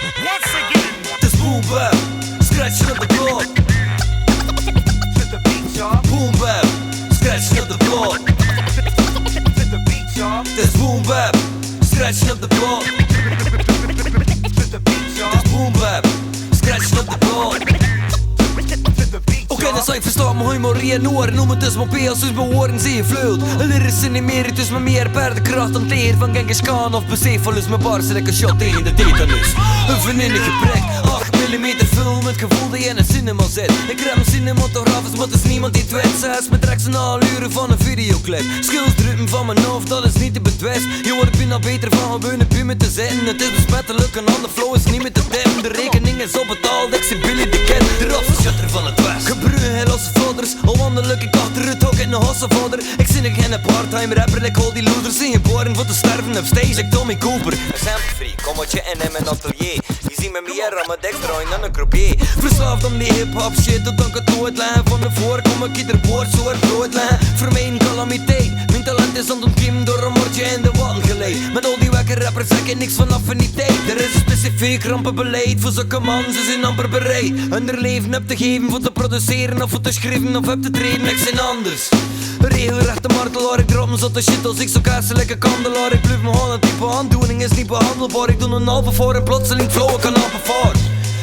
Once again, Het is boom bap, scratching op de block. to the beat, y'all. Boom bap, scratching op de block. To the beat, y'all. Het is boom bap, scratching op de block. To the beat, y'all. Het is boom bap, scratching op de block. To the beat, Oké, y'all. dan zou ik verstaan mijn humor en noor. Noem het dus mijn P als dus mijn woorden zie je vloeit. Een lyrische niet meer, het is met meer paardenkracht dan teer van Genghis Khan of besef vol is mijn bars en ik een shot tegen de tetanus. Een vriendin gebrek, 8mm film met gevoel dat je in een cinema zit. Ik rem cinematografisch, maar het is niemand die het weet. Zes met rechts een half uur van een videoclip. Skills drukken van mijn hoofd, dat is niet te bedwest. Je wordt bijna beter van gewoon een puur te zitten. Het is besmettelijk, een ander flow is niet meer te dimmen. De rekening is op betaald, ik zie Billy de Kid, de raffenschutter van het West. Gebruin heel losse folders, al wandel ik achter het hok in een hossenvodder. Ik zie geen part-time rapper, ik hol die losers in geboren voor te sterven op stage, ik Tommy Cooper. Free, kom wat je in mijn atelier. Je ziet me meer aan mijn dek draaien dan een croupier. Verslaafd om die hip-hop shit, tot dan ik het nooit lijn. Van de voor kom ik ieder woord zo hard brood lijn. Voor mij een calamiteit, mijn talent is ontkiemd door een moordje in de wand geleid. Met al die wekke rappers zeg ik niks van affiniteit. Er is een specifiek rampenbeleid voor zulke man, ze zijn amper bereid. Hun er leven op te geven, voor te produceren of voor te schrijven of op te treden, niks zijn anders. Regelrechte martelaar, ik drop me zotte shit als ik zo lekker kandelaar. Ik blijf me gewoon een type aandoening, is niet behandelbaar. Ik doe een halve voor en plotseling flow ik een halve voor.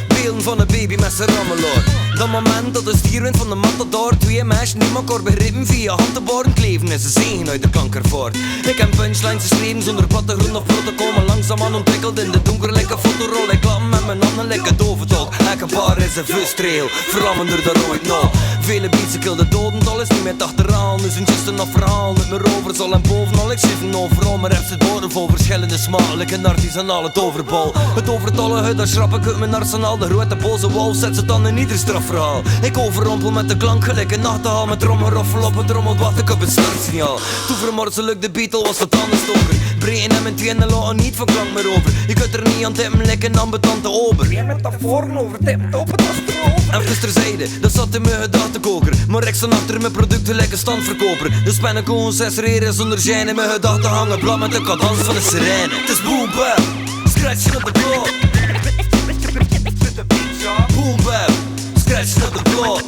Beelden van een baby met zijn rammelaar. Dat moment dat de stierwind van de matador. Twee meisjes die elkaar begrippen via handteboren kleven is een zegen uit de kankervoort. Ik heb punchlines geschreven zonder plattegrond of protocol, maar langzaamaan ontwikkeld in de donkerlijke fotorol. Ik klap met mijn handen lekker doventolk. Elke paar is een vustrail, verlammender dan ooit nog. Vele beats, ik wil de dodental is niet meer achteraan. Dus een just een verhaal met mijn rovers al en bovenal. Ik schreef een overal, maar heb zit woorden vol verschillende smaken. Ik een artisanale toverbal. Het overtolle hut, daar schrap ik uit mijn arsenaal. De grote boze wolf zet ze dan in ieder strafverhaal. Ik overrompel met de klank gelijk een nachtegaal. Met trommelroffel op het trommel wacht ik op het startsignaal. Toen vermorsel ik de Beatle, was het tandenstoker. Breien en mijn tweede laten niet van klank meer over. Je kunt er niet aan tippen, lekker ambetante ober. Weer met metaforen over tippen op het astroom. Even terzijde, dat zat in mijn gedachtekoker. Maar ik stond achter mijn producten lekker standverkoper. Dus ben ik gewoon 6 reden zonder zijn in mijn gedachten hangen. Blad met de cadans van de sirene. Het is boom bap, scratching op de block. To the beat, y'all. Boom bap, scratching op de block.